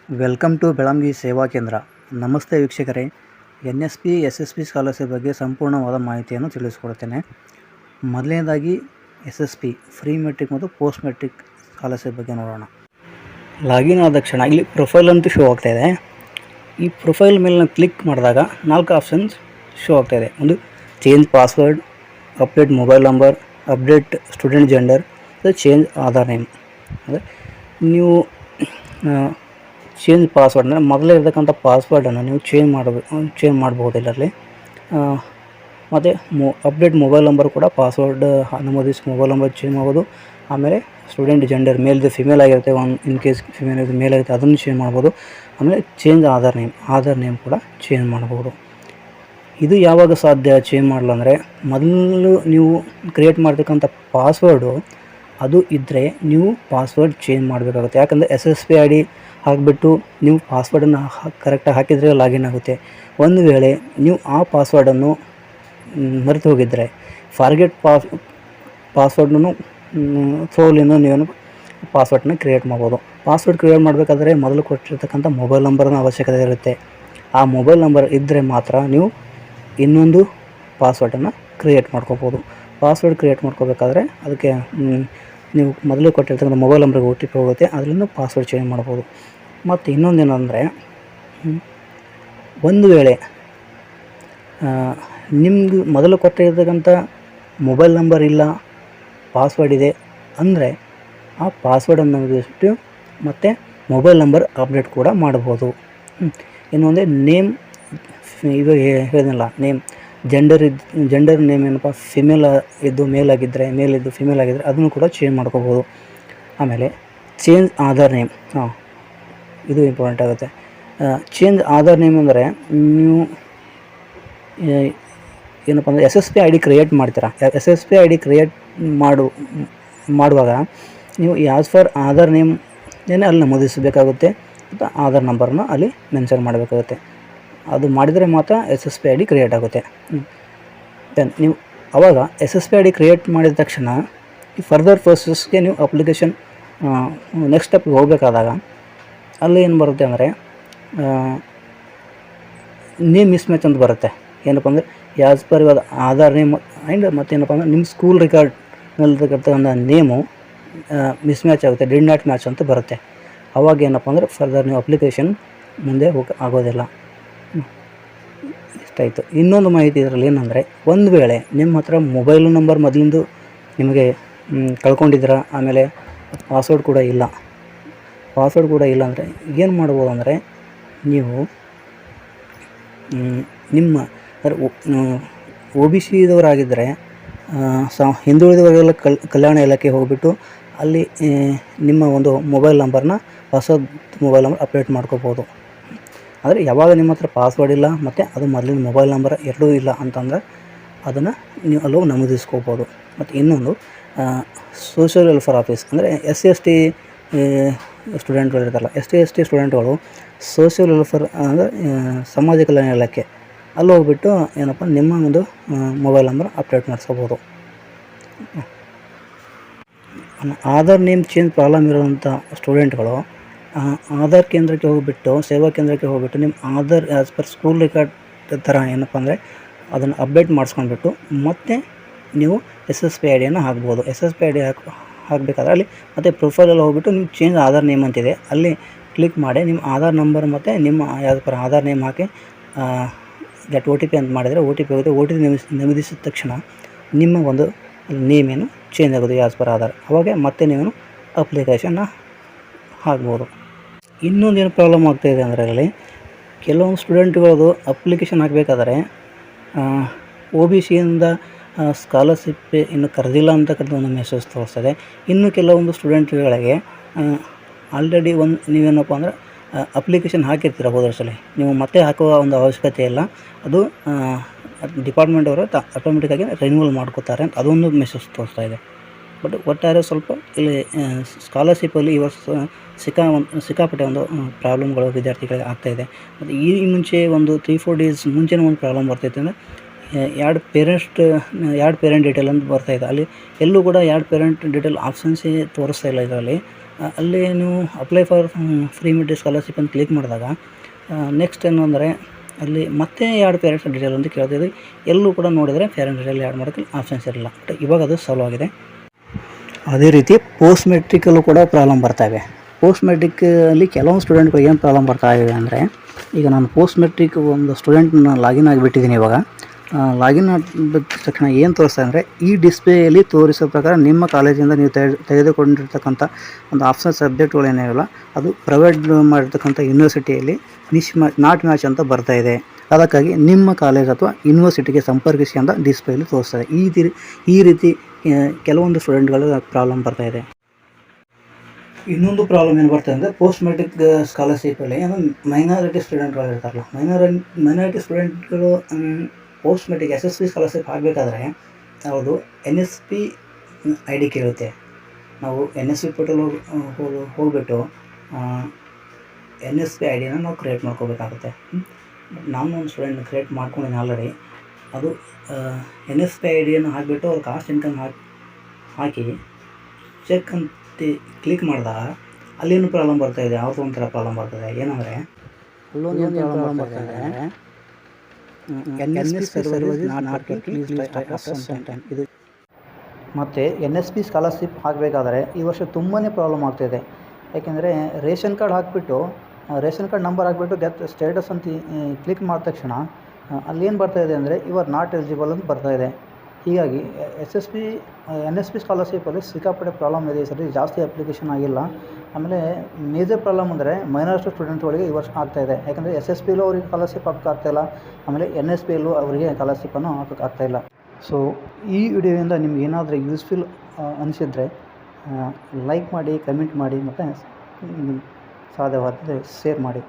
Welcome to ಬೆಳಂಗಿ ಸೇವಾ ಕೇಂದ್ರ. ನಮಸ್ತೆ ವೀಕ್ಷಕರೇ. NSP SSP ಸ್ಕಾಲರ್ಶಿಪ್ ಬಗ್ಗೆ ಸಂಪೂರ್ಣವಾದ ಮಾಹಿತಿಯನ್ನು ತಿಳಿಸಿಕೊಡ್ತೇನೆ. ಮೊದಲನೇದಾಗಿ SSP ಫ್ರೀ ಮೆಟ್ರಿಕ್ ಮತ್ತು ಪೋಸ್ಟ್ ಮೆಟ್ರಿಕ್ ಸ್ಕಾಲರ್ಶಿಪ್ ಬಗ್ಗೆ ನೋಡೋಣ. ಲಾಗಿನ್ ಆದ ತಕ್ಷಣ ಇಲ್ಲಿ ಪ್ರೊಫೈಲ್ ಅಂತ ಶೋ ಆಗ್ತಾಯಿದೆ. ಈ ಪ್ರೊಫೈಲ್ ಮೇಲೆ ನಾವು ಕ್ಲಿಕ್ ಮಾಡಿದಾಗ 4 ಆಪ್ಷನ್ಸ್ ಶೋ ಆಗ್ತಾಯಿದೆ. ಒಂದು change password, update mobile number, update student gender, change Aadhaar name. ಅಂದರೆ ನೀವು ಚೇಂಜ್ ಪಾಸ್ವರ್ಡ್ ಅಂದರೆ ಮೊದಲೇ ಇರತಕ್ಕಂಥ ಪಾಸ್ವರ್ಡನ್ನು ನೀವು ಚೇಂಜ್ ಮಾಡ್ಬೋದು ಇದರಲ್ಲಿ. ಮತ್ತು ಅಪ್ಡೇಟ್ ಮೊಬೈಲ್ ನಂಬರ್ ಕೂಡ ಪಾಸ್ವರ್ಡ್ ನಮೂದಿಸಿ ಮೊಬೈಲ್ ನಂಬರ್ ಚೇಂಜ್ ಮಾಡ್ಬೋದು. ಆಮೇಲೆ ಸ್ಟೂಡೆಂಟ್ ಜೆಂಡರ್ ಮೇಲ್ದು ಫಿಮೇಲ್ ಆಗಿರುತ್ತೆ, ಇನ್ ಕೇಸ್ ಫಿಮೇಲ್ ಇದು ಮೇಲ್ ಆಗಿರುತ್ತೆ ಅದನ್ನು ಚೇಂಜ್ ಮಾಡ್ಬೋದು. ಆಮೇಲೆ ಚೇಂಜ್ ಆಧಾರ್ ನೇಮ್ ಕೂಡ ಚೇಂಜ್ ಮಾಡ್ಬೋದು. ಇದು ಯಾವಾಗ ಸಾಧ್ಯ ಚೇಂಜ್ ಮಾಡಲು ಅಂದರೆ, ಮೊದಲು ನೀವು ಕ್ರಿಯೇಟ್ ಮಾಡ್ತಕ್ಕಂಥ ಪಾಸ್ವರ್ಡು ಅದು ಇದ್ದರೆ ನೀವು ಪಾಸ್ವರ್ಡ್ ಚೇಂಜ್ ಮಾಡಬೇಕಾಗುತ್ತೆ. ಯಾಕಂದರೆ SSP ID ಹಾಕಿಬಿಟ್ಟು ನೀವು ಪಾಸ್ವರ್ಡನ್ನು ಕರೆಕ್ಟಾಗಿ ಹಾಕಿದರೆ ಲಾಗಿನ್ ಆಗುತ್ತೆ. ಒಂದು ವೇಳೆ ನೀವು ಆ ಪಾಸ್ವರ್ಡನ್ನು ಮರೆತು ಹೋಗಿದ್ದರೆ ಫಾರ್ಗೆಟ್ ಪಾಸ್ವರ್ಡನ್ನು ಥ್ರೋಲಿಂದ ನೀವು ಪಾಸ್ವರ್ಡನ್ನ ಕ್ರಿಯೇಟ್ ಮಾಡ್ಬೋದು. ಪಾಸ್ವರ್ಡ್ ಕ್ರಿಯೇಟ್ ಮಾಡಬೇಕಾದ್ರೆ ಮೊದಲು ಕೊಟ್ಟಿರ್ತಕ್ಕಂಥ ಮೊಬೈಲ್ ನಂಬರ್ನ ಅವಶ್ಯಕತೆ ಇರುತ್ತೆ. ಆ ಮೊಬೈಲ್ ನಂಬರ್ ಇದ್ದರೆ ಮಾತ್ರ ನೀವು ಇನ್ನೊಂದು ಪಾಸ್ವರ್ಡನ್ನು ಕ್ರಿಯೇಟ್ ಮಾಡ್ಕೋಬೋದು. ಪಾಸ್ವರ್ಡ್ ಕ್ರಿಯೇಟ್ ಮಾಡ್ಕೋಬೇಕಾದ್ರೆ ಅದಕ್ಕೆ ನೀವು ಮೊದಲು ಕೊಟ್ಟಿರ್ತಕ್ಕಂಥ ಮೊಬೈಲ್ ನಂಬರ್ಗೆ OTP ಹೋಗುತ್ತೆ, ಅದರಿಂದ ಪಾಸ್ವರ್ಡ್ ಚೇಂಜ್ ಮಾಡ್ಬೋದು. ಮತ್ತು ಇನ್ನೊಂದೇನೆಂದರೆ, ಒಂದು ವೇಳೆ ನಿಮ್ಗೆ ಮೊದಲು ಕೊಟ್ಟಿರ್ತಕ್ಕಂಥ ಮೊಬೈಲ್ ನಂಬರ್ ಇಲ್ಲ, ಪಾಸ್ವರ್ಡ್ ಇದೆ ಅಂದರೆ ಆ ಪಾಸ್ವರ್ಡನ್ನು ಬಿಟ್ಟು ಮತ್ತು ಮೊಬೈಲ್ ನಂಬರ್ ಅಪ್ಡೇಟ್ ಕೂಡ ಮಾಡ್ಬೋದು. ಇನ್ನೊಂದೇ ನೇಮ್, ಇದು ಹೇಳಿದ್ನಲ್ಲ ನೇಮ್, ಜೆಂಡರ್ ನೇಮ್ ಏನಪ್ಪ ಫಿಮೇಲ್ ಇದ್ದು ಮೇಲ್ ಆಗಿದ್ದರೆ, ಮೇಲ್ ಇದ್ದು ಫಿಮೇಲ್ ಆಗಿದ್ದರೆ ಅದನ್ನು ಕೂಡ ಚೇಂಜ್ ಮಾಡ್ಕೋಬೋದು. ಆಮೇಲೆ ಚೇಂಜ್ ಆಧಾರ್ ನೇಮ್, ಇದು ಇಂಪಾರ್ಟೆಂಟ್ ಆಗುತ್ತೆ. ಚೇಂಜ್ ಆಧಾರ್ ನೇಮ್ ಅಂದರೆ ನೀವು ಏನಪ್ಪ ಅಂದರೆ SSP ID ಕ್ರಿಯೇಟ್ ಮಾಡ್ತೀರಾ. SSP ID ಕ್ರಿಯೇಟ್ ಮಾಡುವಾಗ ನೀವು ಆ್ಯಸ್ ಫಾರ್ ಆಧಾರ್ ನೇಮ್ ಏನೇ ಅಲ್ಲಿ ನಮೂದಿಸಬೇಕಾಗುತ್ತೆ ಮತ್ತು ಆಧಾರ್ ನಂಬರ್ನ ಅಲ್ಲಿ ಮೆನ್ಷನ್ ಮಾಡಬೇಕಾಗುತ್ತೆ. ಅದು ಮಾಡಿದರೆ ಮಾತ್ರ SSP ID ಕ್ರಿಯೇಟ್ ಆಗುತ್ತೆ. ದೆನ್ ನೀವು ಆವಾಗ SSP ID ಕ್ರಿಯೇಟ್ ಮಾಡಿದ ತಕ್ಷಣ ಈ ಫರ್ದರ್ ಪ್ರೊಸೆಸ್ಗೆ ನೀವು ಅಪ್ಲಿಕೇಶನ್ ನೆಕ್ಸ್ಟ್ ಸ್ಟೆಪ್ಗೆ ಹೋಗಬೇಕಾದಾಗ ಅಲ್ಲಿ ಏನು ಬರುತ್ತೆ ಅಂದರೆ ನೇಮ್ ಮಿಸ್ಮ್ಯಾಚ್ ಅಂತ ಬರುತ್ತೆ. ಏನಪ್ಪ ಅಂದರೆ ಆ್ಯಸ್ ಪರ್ ಇವಾಗ ಆಧಾರ್ ನೇಮ್ ಆ್ಯಂಡ್ ಮತ್ತೇನಪ್ಪ ಅಂದರೆ ನಿಮ್ಮ ಸ್ಕೂಲ್ ರೆಕಾರ್ಡ್ನಲ್ಲಿರ್ತಕ್ಕಂಥ ನೇಮು ಮಿಸ್ಮ್ಯಾಚ್ ಆಗುತ್ತೆ, ಡಿಡ್ ನಾಟ್ ಮ್ಯಾಚ್ ಅಂತ ಬರುತ್ತೆ. ಅವಾಗ ಏನಪ್ಪ ಅಂದರೆ ಫರ್ದರ್ ನೀವು ಅಪ್ಲಿಕೇಶನ್ ಮುಂದೆ ಆಗೋದಿಲ್ಲ. ಇಷ್ಟಾಯಿತು. ಇನ್ನೊಂದು ಮಾಹಿತಿ ಇದರಲ್ಲಿ ಏನಂದರೆ, ಒಂದು ವೇಳೆ ನಿಮ್ಮ ಹತ್ರ ಮೊಬೈಲ್ ನಂಬರ್ ಮೊದಲಿಂದು ನಿಮಗೆ ಕಳ್ಕೊಂಡಿದ್ದೀರಾ, ಆಮೇಲೆ ಪಾಸ್ವರ್ಡ್ ಕೂಡ ಇಲ್ಲ ಅಂದರೆ ಏನು ಮಾಡ್ಬೋದು ಅಂದರೆ, ನೀವು ನಿಮ್ಮ OBC ದವರಾಗಿದ್ದರೆ ಹಿಂದುಳಿದವರಿಗೆಲ್ಲ ಕಲ್ಯಾಣ ಇಲಾಖೆ ಹೋಗಿಬಿಟ್ಟು ಅಲ್ಲಿ ನಿಮ್ಮ ಒಂದು ಮೊಬೈಲ್ ನಂಬರ್ನ ಹೊಸ ಮೊಬೈಲ್ ನಂಬರ್ ಅಪ್ಡೇಟ್ ಮಾಡ್ಕೋಬೋದು. ಆದರೆ ಯಾವಾಗ ನಿಮ್ಮ ಹತ್ರ ಪಾಸ್ವರ್ಡ್ ಇಲ್ಲ ಮತ್ತು ಅದು ಮೊದಲಿನ ಮೊಬೈಲ್ ನಂಬರ್ ಎರಡೂ ಇಲ್ಲ ಅಂತಂದರೆ ಅದನ್ನು ನೀವು ಅಲ್ಲೂ ನಮೂದಿಸ್ಕೋಬೋದು. ಮತ್ತು ಇನ್ನೊಂದು ಸೋಷಿಯಲ್ ವೆಲ್ಫೇರ್ ಆಫೀಸ್ ಅಂದರೆ SC/ST ಸ್ಟೂಡೆಂಟ್ಗಳು ಇರ್ತಾರಲ್ಲ, ST/ST ಸ್ಟೂಡೆಂಟ್ಗಳು ಸೋಷಿಯಲ್ ವೆಲ್ಫೇರ್ ಅಂದರೆ ಸಮಾಜ ಕಲ್ಯಾಣ ಇಲಾಖೆ ಅಲ್ಲಿ ಹೋಗ್ಬಿಟ್ಟು ಏನಪ್ಪ ನಿಮ್ಮ ಒಂದು ಮೊಬೈಲ್ ನಂಬರ್ ಅಪ್ಡೇಟ್ ಮಾಡಿಸ್ಕೋಬೋದು. ಆಧಾರ್ ನೇಮ್ ಚೇಂಜ್ ಪ್ರಾಬ್ಲಮ್ ಇರೋವಂಥ ಸ್ಟೂಡೆಂಟ್ಗಳು ಆಧಾರ್ ಕೇಂದ್ರಕ್ಕೆ ಹೋಗಿಬಿಟ್ಟು, ಸೇವಾ ಕೇಂದ್ರಕ್ಕೆ ಹೋಗಿಬಿಟ್ಟು ನಿಮ್ಮ Aadhaar as per school record ಥರ ಏನಪ್ಪ ಅಂದರೆ ಅದನ್ನು ಅಪ್ಡೇಟ್ ಮಾಡಿಸ್ಕೊಂಡ್ಬಿಟ್ಟು ಮತ್ತೆ ನೀವು SSP IDಯನ್ನು ಹಾಕ್ಬೋದು. SSP ID ಹಾಕಬೇಕಾದ್ರೆ ಅಲ್ಲಿ ಮತ್ತು ಪ್ರೊಫೈಲಲ್ಲಿ ಹೋಗ್ಬಿಟ್ಟು ನಿಮ್ಮ ಚೇಂಜ್ ಆಧಾರ್ ನೇಮ್ ಅಂತಿದೆ, ಅಲ್ಲಿ ಕ್ಲಿಕ್ ಮಾಡಿ ನಿಮ್ಮ ಆಧಾರ್ ನಂಬರ್ ಮತ್ತು ನಿಮ್ಮ ಆ್ಯಸ್ ಪರ್ ಆಧಾರ್ ನೇಮ್ ಹಾಕಿ ಗೆಟ್ OTP ಅಂತ ಮಾಡಿದರೆ OTP ಹೋಗುತ್ತೆ. OTP ನಮೂದಿಸಿದ ತಕ್ಷಣ ನಿಮ್ಮ ಒಂದು ನೇಮೇನು ಚೇಂಜ್ ಆಗೋದು ಆ್ಯಸ್ ಪರ್ ಆಧಾರ್. ಅವಾಗ ಮತ್ತೆ ನೀವು ಅಪ್ಲಿಕೇಶನ್ನ ಹಾಕ್ಬೋದು. ಇನ್ನೊಂದೇನು ಪ್ರಾಬ್ಲಮ್ ಆಗ್ತಾಯಿದೆ ಅಂದರೆ, ಅದರಲ್ಲಿ ಕೆಲವೊಂದು ಸ್ಟೂಡೆಂಟ್ಗಳದು ಅಪ್ಲಿಕೇಶನ್ ಹಾಕಬೇಕಾದ್ರೆ OBCಯಿಂದ ಸ್ಕಾಲರ್ಶಿಪ್ ಇನ್ನು ಕರೆದಿಲ್ಲ ಅಂತಕ್ಕಂಥ ಒಂದು ಮೆಸೇಜ್ ತೋರಿಸ್ತದೆ. ಇನ್ನು ಕೆಲವೊಂದು ಸ್ಟೂಡೆಂಟ್ಗಳಿಗೆ ಆಲ್ರೆಡಿ ನೀವೇನಪ್ಪ ಅಂದರೆ ಅಪ್ಲಿಕೇಶನ್ ಹಾಕಿರ್ತೀರ ಹೋದ ವರ್ಷದಲ್ಲಿ, ನೀವು ಮತ್ತೆ ಹಾಕುವ ಒಂದು ಅವಶ್ಯಕತೆ ಇಲ್ಲ, ಅದು ಡಿಪಾರ್ಟ್ಮೆಂಟ್ ಅವರು ಆಟೋಮೆಟಿಕ್ಕಾಗಿ ರಿನ್ಯೂವಲ್ ಮಾಡ್ಕೋತಾರೆ ಅಂತ ಅದೊಂದು ಮೆಸೇಜ್ ತೋರಿಸ್ತಾ ಇದೆ. ಬಟ್ ಒಟ್ಟಾರೆ ಸ್ವಲ್ಪ ಇಲ್ಲಿ ಸ್ಕಾಲರ್ಶಿಪ್ಪಲ್ಲಿ ಈ ವರ್ಷ ಸಿಕ್ಕಾಪಟ್ಟೆ ಒಂದು ಪ್ರಾಬ್ಲಮ್ಗಳು ವಿದ್ಯಾರ್ಥಿಗಳಿಗೆ ಆಗ್ತಾಯಿದೆ. ಮತ್ತು ಈ ಮುಂಚೆ ಒಂದು 3-4 ಡೇಸ್ ಮುಂಚೆನೇ ಒಂದು ಪ್ರಾಬ್ಲಮ್ ಬರ್ತೈತೆ ಅಂದರೆ ಎರಡು ಪೇರೆಂಟ್ ಡೀಟೇಲ್ ಅಂತ ಬರ್ತಾಯಿದೆ. ಅಲ್ಲಿ ಎಲ್ಲೂ ಕೂಡ ಎರಡು ಪೇರೆಂಟ್ ಡೀಟೇಲ್ ಆಪ್ಷನ್ಸೇ ತೋರಿಸ್ತಾ ಇಲ್ಲ ಇದರಲ್ಲಿ. ಅಲ್ಲಿ ನೀವು apply for free mid scholarship ಅಂತ ಕ್ಲಿಕ್ ಮಾಡಿದಾಗ ನೆಕ್ಸ್ಟ್ ಏನು ಅಂದರೆ ಅಲ್ಲಿ ಮತ್ತೆ ಎರಡು ಪೇರೆಂಟ್ಸ್ ಡೀಟೇಲ್ ಅಂತ ಕೇಳ್ತಿದ್ವಿ. ಎಲ್ಲೂ ಕೂಡ ನೋಡಿದರೆ ಪೇರೆಂಟ್ ಡೀಟೇಲ್ ಆ್ಯಡ್ ಮಾಡೋಕ್ಕೆ ಆಪ್ಷನ್ಸ್ ಇರಲ್ಲ. ಬಟ್ ಇವಾಗ ಅದು ಸಾಲ್ವ್ ಆಗಿದೆ. ಅದೇ ರೀತಿ ಪೋಸ್ಟ್ ಮೆಟ್ರಿಕಲ್ಲೂ ಕೂಡ ಪ್ರಾಬ್ಲಮ್ ಬರ್ತಾಯಿವೆ. ಪೋಸ್ಟ್ ಮೆಟ್ರಿಕಲ್ಲಿ ಕೆಲವೊಂದು ಸ್ಟೂಡೆಂಟ್ಗಳು ಏನು ಪ್ರಾಬ್ಲಮ್ ಬರ್ತಾಯಿವೆ ಅಂದರೆ, ಈಗ ನಾನು ಪೋಸ್ಟ್ ಮೆಟ್ರಿಕ್ ಒಂದು ಸ್ಟೂಡೆಂಟ್ನ ಲಾಗಿನ್ ಆಗಿಬಿಟ್ಟಿದ್ದೀನಿ. ಇವಾಗ ಲಾಗಿನ್ ಆಗಿದ ತಕ್ಷಣ ಏನು ತೋರಿಸ್ತಾ ಅಂದರೆ, ಈ ಡಿಸ್ಪ್ಲೇಯಲ್ಲಿ ತೋರಿಸೋ ಪ್ರಕಾರ ನಿಮ್ಮ ಕಾಲೇಜಿಂದ ನೀವು ತೆಗೆದುಕೊಂಡಿರ್ತಕ್ಕಂಥ ಒಂದು ಆಪ್ಷನಲ್ ಸಬ್ಜೆಕ್ಟ್ಗಳು ಏನಿರಲ್ಲ, ಅದು ಪ್ರೊವೈಡ್ ಮಾಡಿರ್ತಕ್ಕಂಥ ಯೂನಿವರ್ಸಿಟಿಯಲ್ಲಿ ನಾಟ್ ಮ್ಯಾಚ್ ಅಂತ ಬರ್ತಾಯಿದೆ. ಅದಕ್ಕಾಗಿ ನಿಮ್ಮ ಕಾಲೇಜ್ ಅಥವಾ ಯೂನಿವರ್ಸಿಟಿಗೆ ಸಂಪರ್ಕಿಸಿ ಅಂತ ಡಿಸ್ಪ್ಲೇಯಲ್ಲಿ ತೋರಿಸ್ತದೆ. ಈ ರೀತಿ ಕೆಲವೊಂದು ಸ್ಟೂಡೆಂಟ್ಗಳು ಪ್ರಾಬ್ಲಮ್ ಬರ್ತಾಯಿದೆ. ಇನ್ನೊಂದು ಪ್ರಾಬ್ಲಮ್ ಏನು ಬರ್ತದೆ ಅಂದರೆ, ಪೋಸ್ಟ್ ಮೆಟ್ರಿಕ್ ಸ್ಕಾಲರ್ಶಿಪ್ಪಲ್ಲಿ ಮೈನಾರಿಟಿ ಸ್ಟೂಡೆಂಟ್ಗಳು ಇರ್ತಾರಲ್ಲ, ಮೈನಾರಿಟಿ ಸ್ಟೂಡೆಂಟ್ಗಳು ಪೋಸ್ಟ್ ಮೆಟ್ರಿಕ್ SSP ಸ್ಕಾಲರ್ಶಿಪ್ ಆಗಬೇಕಾದ್ರೆ ಅವ್ರದ್ದು NSP ID ಕೇಳುತ್ತೆ. ನಾವು NSP ಪೋರ್ಟಲ್ ಹೋಗ್ಬಿಟ್ಟು NSP IDನ ನಾವು ಕ್ರಿಯೇಟ್ ಮಾಡ್ಕೋಬೇಕಾಗುತ್ತೆ. ನಾನು ಒಂದು ಸ್ಟೂಡೆಂಟ್ ಕ್ರಿಯೇಟ್ ಮಾಡ್ಕೊಂಡಿದ್ದೀನಿ ಆಲ್ರೆಡಿ. ಅದು NSP IDಯನ್ನು ಹಾಕಿಬಿಟ್ಟು ಅವ್ರ ಕಾಸ್ಟ್ ಇನ್ಕಮ್ ಹಾಕಿ ಚೆಕ್ ಅಂತ ಕ್ಲಿಕ್ ಮಾಡಿದಾಗ ಅಲ್ಲೇನು ಪ್ರಾಬ್ಲಮ್ ಬರ್ತಾಯಿದೆ, ಅವ್ರದ್ದು ಒಂಥರ ಪ್ರಾಬ್ಲಮ್ ಬರ್ತದೆ. ಏನಂದರೆ ಅಲ್ಲೊಂದು ಪ್ರಾಬ್ಲಮ್ ಬರ್ತಾಯಿದೆ, NSP server is not working, please try after some time. ಇದು ಮತ್ತು NSP ಸ್ಕಾಲರ್ಶಿಪ್ ಹಾಕಬೇಕಾದ್ರೆ ಈ ವರ್ಷ ತುಂಬಾ ಪ್ರಾಬ್ಲಮ್ ಆಗ್ತಾಯಿದೆ. ಯಾಕೆಂದರೆ ರೇಷನ್ ಕಾರ್ಡ್ ಹಾಕಿಬಿಟ್ಟು ರೇಷನ್ ಕಾರ್ಡ್ ನಂಬರ್ ಹಾಕಿಬಿಟ್ಟು ಗೆಟ್ ಸ್ಟೇಟಸ್ ಅಂತ ಕ್ಲಿಕ್ ಮಾಡಿದ ತಕ್ಷಣ ಅಲ್ಲೇನು ಬರ್ತಾಯಿದೆ ಅಂದರೆ, ಯು ಆರ್ ನಾಟ್ ಎಲಿಜಿಬಲ್ ಅಂತ ಬರ್ತಾಯಿದೆ. ಹೀಗಾಗಿ NSP ಸ್ಕಾಲರ್ಶಿಪ್ಪಲ್ಲಿ ಸಿಕ್ಕಾಪಟ್ಟೆ ಪ್ರಾಬ್ಲಮ್ ಇದೆ. ಈ ಸರಿ ಜಾಸ್ತಿ ಅಪ್ಲಿಕೇಶನ್ ಆಗಿಲ್ಲ. ಆಮೇಲೆ ಮೇಜರ್ ಪ್ರಾಬ್ಲಮ್ ಅಂದರೆ ಮೈನಾರಿಟಿ ಸ್ಟೂಡೆಂಟ್ಗಳಿಗೆ ಈ ವರ್ಷ ಆಗ್ತಾಯಿದೆ. ಯಾಕಂದರೆ SSPಲೂ ಅವ್ರಿಗೆ ಸ್ಕಾಲರ್ಶಿಪ್ ಹಾಕೋಕ್ಕಾಗ್ತಾಯಿಲ್ಲ, ಆಮೇಲೆ NSPಯಲ್ಲೂ ಅವರಿಗೆ ಸ್ಕಾಲರ್ಶಿಪ್ಪನ್ನು ಹಾಕೋಕ್ಕಾಗ್ತಾಯಿಲ್ಲ. ಸೊ ಈ ವಿಡಿಯೋಯಿಂದ ನಿಮ್ಗೆ ಏನಾದರೂ ಯೂಸ್ಫುಲ್ ಅನಿಸಿದರೆ ಲೈಕ್ ಮಾಡಿ, ಕಮೆಂಟ್ ಮಾಡಿ, ಮತ್ತು ಸಾಧ್ಯವಾದರೆ ಶೇರ್ ಮಾಡಿ.